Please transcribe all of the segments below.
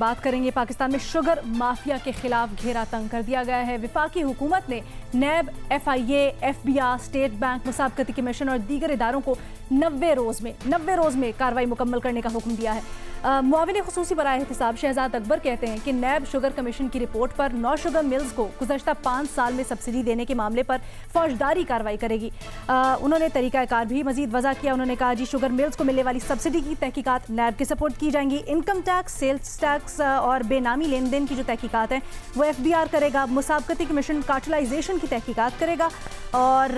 बात करेंगे। पाकिस्तान में शुगर माफिया के खिलाफ घेरा तंग कर दिया गया है। वफाकी हुकूमत ने NAB, FIA, FBI, state bank, मुसाबकती कमीशन और दीगर इदारों को 90 रोज़ में कार्रवाई मुकम्मल करने का हुक्म दिया है। मुआविन खुसूसी बराए एहतसाब शहजाद अकबर कहते हैं कि नैब शुगर कमीशन की रिपोर्ट पर 9 शुगर मिल्स को गुज़श्ता 5 साल में सब्सिडी देने के मामले पर फौजदारी कार्रवाई करेगी। उन्होंने तरीक़ाकार भी मजीद वज़ा किया। उन्होंने कहा जी शुगर मिल्स को मिलने वाली सब्सिडी की तहकीकात नैब के सपोर्ट की जाएंगी। इनकम टैक्स, सेल्स टैक्स और बेनामी लेन देन की जो तहकीकात हैं वो FBR करेगा। मुसाबकती कमीशन कार्टलाइजेशन की तहकीकात करेगा और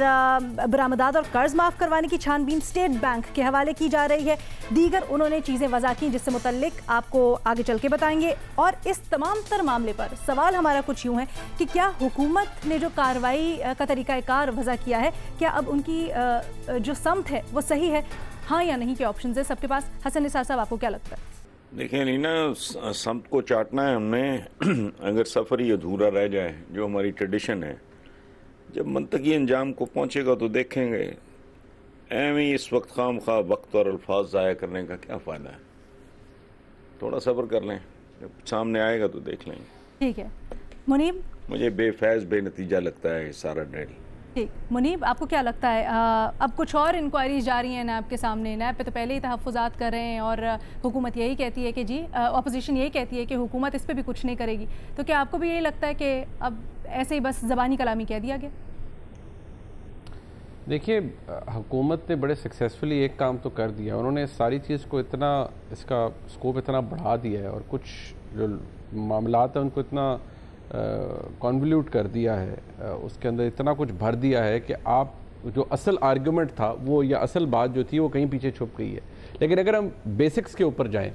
बरामदात और कर्ज माफ़ करवाने की छानबीन स्टेट बैंक के हवाले की जा रही है। दीगर उन्होंने चीज़ें वज़ा की जिससे मुतल्लिक आपको आगे चल के बताएंगे। और इस तमाम तर मामले पर सवाल हमारा कुछ यूँ है कि क्या हुकूमत ने जो कार्रवाई का तरीक़ाकार वज़ा किया है, क्या अब उनकी जो समत है वो सही है, हाँ या नहीं के ऑप्शन है सबके पास। हसन निसार साहब, आपको क्या लगता है? देखिए नहीं ना, समत को चाटना है हमने। अगर सफ़र ही अधूरा रह जाए, जो हमारी ट्रेडिशन है, जब मंतकी अंजाम को पहुँचेगा तो देखेंगे। एवं इस वक्त खाम खा वक्त और अल्फाज ज़ाया करने का क्या फ़ायदा है। थोड़ा सब्र कर लें, जब सामने आएगा तो देख लेंगे। ठीक है मुनीब, मुझे बेफैज़ बेनतीजा लगता है सारा ड्रिल। ठीक, मुनीब आपको क्या लगता है? अब कुछ और इंक्वायरीज जा रही हैं नैब के सामने। नैब पे तो पहले ही तहफ़्फ़ुज़ात कर रहे हैं और हुकूमत यही कहती है कि जी, अपोजिशन यही कहती है कि हुकूमत इस पे भी कुछ नहीं करेगी। तो क्या आपको भी यही लगता है कि अब ऐसे ही बस ज़बानी कलामी कह दिया गया? देखिए, हुकूमत ने बड़े सक्सेसफुली एक काम तो कर दिया। उन्होंने सारी चीज़ को इतना, इसका स्कोप इतना बढ़ा दिया है और कुछ जो मामलात हैं उनको इतना कॉन्वल्यूट कर दिया है, उसके अंदर इतना कुछ भर दिया है कि आप जो असल आर्गुमेंट था वो, या असल बात जो थी वो कहीं पीछे छुप गई है। लेकिन अगर हम बेसिक्स के ऊपर जाएं,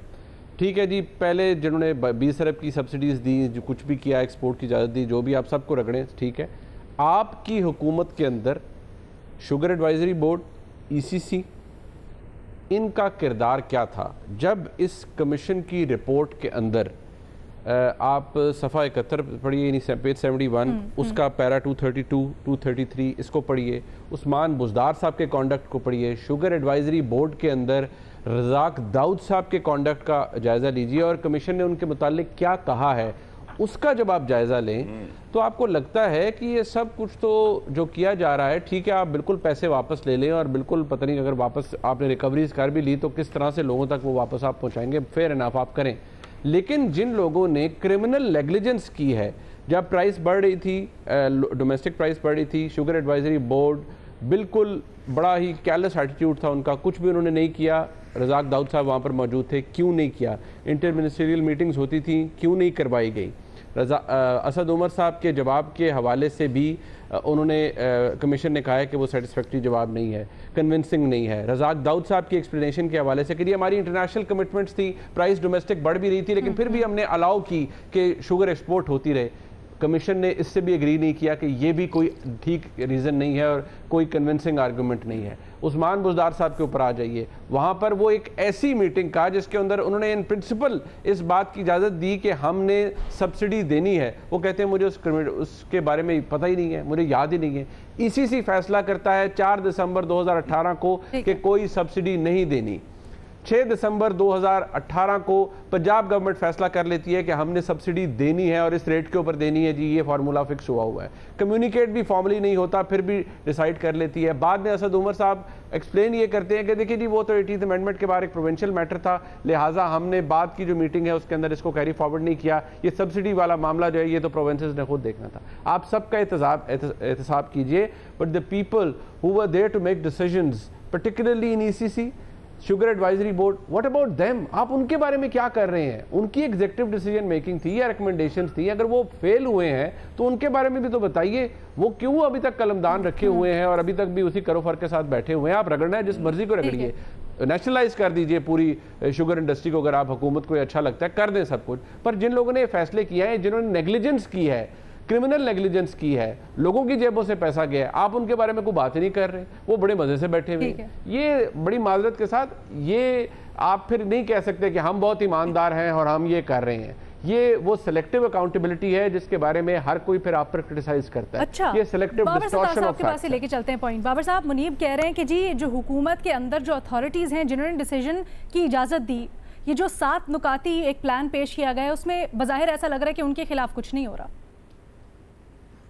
ठीक है जी, पहले जिन्होंने 20 अरब की सब्सिडीज़ दी, जो कुछ भी किया, एक्सपोर्ट की इजाज़त दी, जो भी आप सबको रगड़ें, ठीक है। आपकी हुकूमत के अंदर शुगर एडवाइजरी बोर्ड, ECC, इनका किरदार क्या था? जब इस कमीशन की रिपोर्ट के अंदर आप सफ़ा 71 पढ़िए, यानी पेज 71, उसका पैरा 232, 233 इसको पढ़िए। उस्मान बुज़दार साहब के कॉन्डक्ट को पढ़िए। शुगर एडवाइजरी बोर्ड के अंदर रज़ाक दाऊद साहब के कॉन्डक्ट का जायज़ा लीजिए और कमीशन ने उनके मुतालिक क्या कहा है उसका जब आप जायज़ा लें तो आपको लगता है कि ये सब कुछ तो जो किया जा रहा है, ठीक है, आप बिल्कुल पैसे वापस ले लें और बिल्कुल पता नहीं अगर वापस आपने रिकवरीज कर भी ली तो किस तरह से लोगों तक वो वापस आप पहुँचाएंगे, फेयर इनफ आप करें। लेकिन जिन लोगों ने क्रिमिनल नेग्लिजेंस की है, जब प्राइस बढ़ रही थी, डोमेस्टिक प्राइस बढ़ रही थी, शुगर एडवाइजरी बोर्ड बिल्कुल बड़ा ही केयरलेस एटीट्यूड था उनका, कुछ भी उन्होंने नहीं किया। रज़ाक दाऊद साहब वहाँ पर मौजूद थे, क्यों नहीं किया? इंटर मिनिस्ट्रियल मीटिंग्स होती थी, क्यों नहीं करवाई गई? असद उमर साहब के जवाब के हवाले से भी उन्होंने कमीशन ने कहा है कि वो सेटिस्फैक्ट्री जवाब नहीं है, कन्विंसिंग नहीं है। रज़ाक दाऊद साहब की एक्सप्लेनेशन के हवाले से कि हमारी इंटरनेशनल कमिटमेंट्स थी, प्राइस डोमेस्टिक बढ़ भी रही थी, लेकिन फिर भी हमने अलाउ की कि शुगर एक्सपोर्ट होती रहे। कमीशन ने इससे भी एग्री नहीं किया कि ये भी कोई ठीक रीज़न नहीं है और कोई कन्विंसिंग आर्गूमेंट नहीं है। उस्मान बुज़दार साहब के ऊपर आ जाइए, वहाँ पर वो एक ऐसी मीटिंग का जिसके अंदर उन्होंने इन प्रिंसिपल इस बात की इजाज़त दी कि हमने सब्सिडी देनी है। वो कहते हैं मुझे उसके बारे में पता ही नहीं है, मुझे याद ही नहीं है। ECC फैसला करता है 4 दिसंबर 2018 को कि कोई सब्सिडी नहीं देनी। 6 दिसंबर 2018 को पंजाब गवर्नमेंट फैसला कर लेती है कि हमने सब्सिडी देनी है और इस रेट के ऊपर देनी है जी, ये फार्मूला फिक्स हुआ हुआ है। कम्युनिकेट भी फॉर्मली नहीं होता, फिर भी डिसाइड कर लेती है। बाद में असद उमर साहब एक्सप्लेन ये करते हैं कि देखिए जी, वो तो 18th अमेंडमेंट के बाद एक प्रोविंशियल मैटर था, लिहाजा हमने बाद की जो मीटिंग है उसके अंदर इसको कैरी फॉरवर्ड नहीं किया। ये सब्सिडी वाला मामला जो है ये तो प्रोविंसेस ने खुद देखना था। आप सबका एहतसाब कीजिए, but the people who were there to make decisions, particularly in ECC, sugar advisory board, what about them? आप उनके बारे में क्या कर रहे हैं? उनकी एग्जीक्यूटिव डिसीजन मेकिंग थी या रिकमेंडेशंस थी, अगर वो फेल हुए हैं तो उनके बारे में भी तो बताइए। वो क्यों अभी तक कलमदान रखे हुए हैं और अभी तक भी उसी करो फर के साथ बैठे हुए हैं? आप रगड़ना है जिस मर्जी को रगड़िए, नेशनलाइज कर दीजिए पूरी शुगर इंडस्ट्री को। अगर आप हुकूमत को अच्छा लगता है कर दें सब कुछ, पर जिन लोगों ने फैसले किए हैं, जिन्होंने नेग्लिजेंस की है, क्रिमिनल नेग्लिजेंस की है, लोगों की जेबों से पैसा गया है, आप उनके बारे में कोई बात ही नहीं कर रहे, वो बड़े मजे से बैठे हुए हैं। ये बड़ी माजरत के साथ ये आप फिर नहीं कह सकते कि हम बहुत ईमानदार हैं और हम ये कर रहे हैं। ये वो सिलेक्टिव अकाउंटेबिलिटी है जिसके बारे में हर कोई फिर आप पर क्रिटिसाइज करता है। अच्छा, ये सिलेक्टिव डिस्टॉर्शन ऑफ फैक्ट से लेके चलते हैं पॉइंट। बाबर साहब, मुनीब कह रहे हैं कि जी जो हुकूमत के अंदर जो अथॉरिटीज हैं जिन्होंने डिसीजन की इजाजत दी ये जो 7 नुकाती एक प्लान पेश किया गया है उसमें बज़ाहिर ऐसा लग रहा है कि उनके खिलाफ कुछ नहीं हो रहा।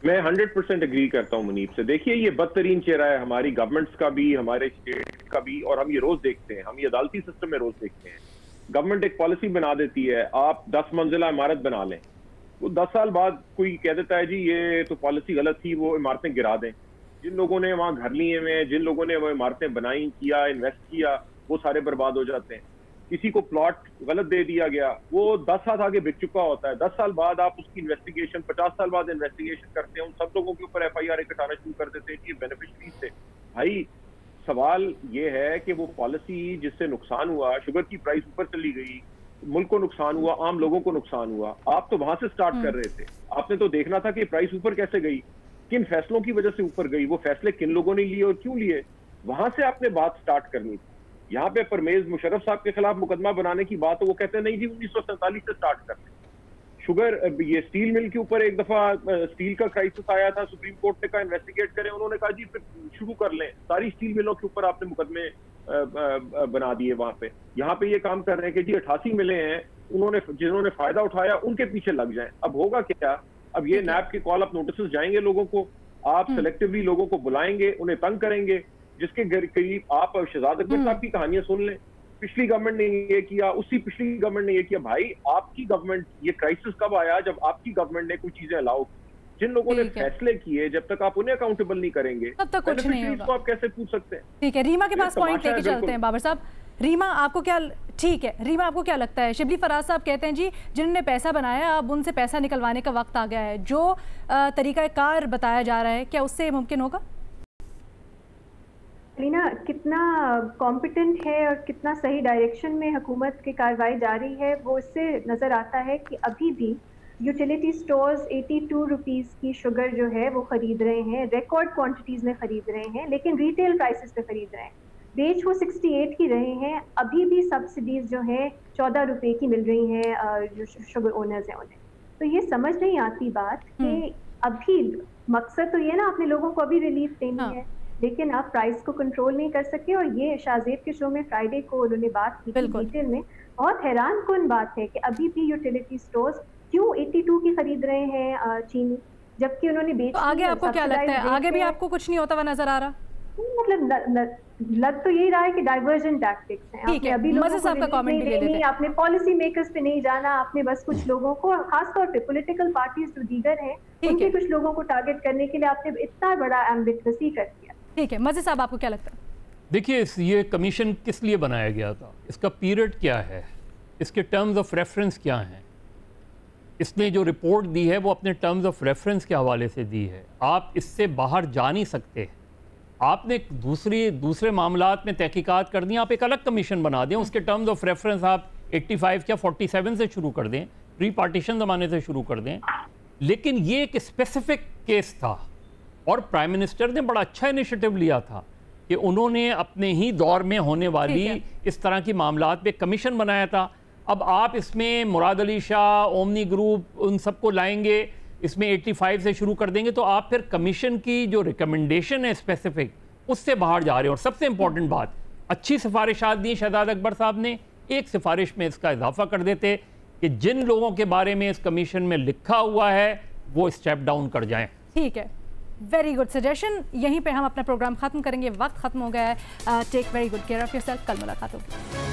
मैं 100% एग्री करता हूँ मुनीब से। देखिए, ये बदतरीन चेहरा है हमारी गवर्नमेंट्स का भी, हमारे स्टेट का भी, और हम ये रोज देखते हैं, हम ये अदालती सिस्टम में रोज देखते हैं। गवर्नमेंट एक पॉलिसी बना देती है, आप 10 मंजिला इमारत बना लें, वो 10 साल बाद कोई कह देता है जी ये तो पॉलिसी गलत थी, वो इमारतें गिरा दें। जिन लोगों ने वहाँ घर लिए हुए हैं, जिन लोगों ने वो इमारतें बनाई, किया, इन्वेस्ट किया, वो सारे बर्बाद हो जाते हैं। किसी को प्लॉट गलत दे दिया गया, वो 10 साल आगे बिक चुका होता है। 10 साल बाद आप उसकी इन्वेस्टिगेशन, 50 साल बाद इन्वेस्टिगेशन करते हैं, उन सब लोगों के ऊपर FIR कटाना शुरू कर देते हैं कि बेनिफिशरीज थे। भाई सवाल ये है कि वो पॉलिसी जिससे नुकसान हुआ, शुगर की प्राइस ऊपर चली गई, मुल्क को नुकसान हुआ, आम लोगों को नुकसान हुआ, आप तो वहां से स्टार्ट कर रहे थे। आपने तो देखना था कि प्राइस ऊपर कैसे गई, किन फैसलों की वजह से ऊपर गई, वो फैसले किन लोगों ने लिए और क्यों लिए, वहां से आपने बात स्टार्ट करनी थी। यहाँ पे परवेज मुशर्रफ साहब के खिलाफ मुकदमा बनाने की बात, तो वो कहते हैं नहीं जी 1947 से स्टार्ट कर लें। शुगर, ये स्टील मिल के ऊपर एक दफा स्टील का क्राइसिस आया था, सुप्रीम कोर्ट ने कहा इन्वेस्टिगेट करें, उन्होंने कहा जी फिर शुरू कर लें। सारी स्टील मिलों के ऊपर आपने मुकदमे बना दिए। वहां पे यहाँ पे ये काम कर रहे हैं कि जी 88 मिले हैं, उन्होंने जिन्होंने फायदा उठाया उनके पीछे लग जाएं। अब होगा क्या? अब ये नैब के कॉल अप नोटिस जाएंगे लोगों को, आप सेलेक्टिवली लोगों को बुलाएंगे, उन्हें तंग करेंगे। जिसके करीब आप शहजाद अकबर साहब की कहानियां सुन लें, पिछली गवर्नमेंट ने ये किया, उसी पिछली गवर्नमेंट ने ये किया। भाई आपकी गवर्नमेंट, ये क्राइसिस कब आया? जब आपकी गवर्नमेंट ने कुछ चीजें अलाउ की। जिन लोगों ने फैसले किए, जब तक आप उन्हें अकाउंटेबल नहीं करेंगे तब तक कुछ नहीं होगा। तो आप कैसे पूछ सकते हैं? ठीक है, रीमा के पास पॉइंट लेके चलते हैं बाबर साहब। रीमा, आपको क्या, ठीक है रीमा, आपको क्या लगता है? शिबली फराज साहब कहते हैं जी जिन्होंने पैसा बनाया अब उनसे पैसा निकलवाने का वक्त आ गया है। जो तरीकाकार बताया जा रहा है, क्या उससे मुमकिन होगा? लीना, कितना कॉम्पिटेंट है और कितना सही डायरेक्शन में हुकूमत की कार्रवाई जारी है, वो इससे नज़र आता है कि अभी भी यूटिलिटी स्टोर्स 82 रुपीज़ की शुगर जो है वो ख़रीद रहे हैं, रिकॉर्ड क्वांटिटीज़ में ख़रीद रहे हैं, लेकिन रिटेल प्राइसेस पे ख़रीद रहे हैं। बेच वो 68 की रहे हैं, अभी भी सब्सिडीज़ जो हैं 14 रुपये की मिल रही हैं जो शुगर ओनर्स हैं उन्हें। तो ये समझ नहीं आती बात कि अभी मकसद तो ये ना आपने लोगों को अभी रिलीफ देनी है, लेकिन आप प्राइस को कंट्रोल नहीं कर सके। और ये शाहजेब के शो में फ्राइडे को उन्होंने बात की थी डिटेल में। बहुत हैरान कुन बात है कि अभी भी यूटिलिटी स्टोर्स क्यों 82 की खरीद रहे हैं चीनी, जबकि उन्होंने बेच। तो आगे आपको क्या लगता है, आगे भी आपको कुछ नहीं होता हुआ नजर आ रहा? मतलब लग तो यही रहा है कि डाइवर्जन टैक्टिक्स हैं। आपने अभी लोगों को कमेंट भी लेते हैं, आपने पॉलिसी मेकर्स पे नहीं जाना, आपने बस कुछ लोगों को, खासतौर पे पॉलिटिकल पार्टीज जो दीगर हैं उनके कुछ लोगों को टारगेट करने के लिए आपने इतना बड़ा एम्बिगुइटी कर दिया। ठीक है, मज़े साहब आपको क्या लगता है? देखिए, ये कमीशन किस लिए बनाया गया था, इसका पीरियड क्या है, इसके टर्म्स ऑफ रेफरेंस क्या हैं? इसने जो रिपोर्ट दी है वो अपने टर्म्स ऑफ रेफरेंस के हवाले से दी है। आप इससे बाहर जा नहीं सकते। आपने दूसरे मामलात में तहकीकात कर दी, आप एक अलग कमीशन बना दें, उसके टर्म्स ऑफ रेफरेंस आप 85 या 47 से शुरू कर दें, प्री पार्टीशन ज़माने से शुरू कर दें। लेकिन ये एक स्पेसिफिक केस था और प्राइम मिनिस्टर ने बड़ा अच्छा इनिशिएटिव लिया था कि उन्होंने अपने ही दौर में होने वाली इस तरह की मामलात पे कमीशन बनाया था। अब आप इसमें मुराद अली शाह, ओमनी ग्रुप, उन सबको लाएंगे, इसमें 85 से शुरू कर देंगे, तो आप फिर कमीशन की जो रिकमेंडेशन है स्पेसिफिक, उससे बाहर जा रहे हैं। और सबसे इंपॉर्टेंट बात, अच्छी सिफारिशात दी शहजाद अकबर साहब ने, एक सिफारिश में इसका इजाफा कर देते कि जिन लोगों के बारे में इस कमीशन में लिखा हुआ है वो स्टेप डाउन कर जाएं। ठीक है, वेरी गुड सजेशन। यहीं पे हम अपना प्रोग्राम खत्म करेंगे, वक्त खत्म हो गया है। Take very good care of yourself. कल मुलाकात होगी।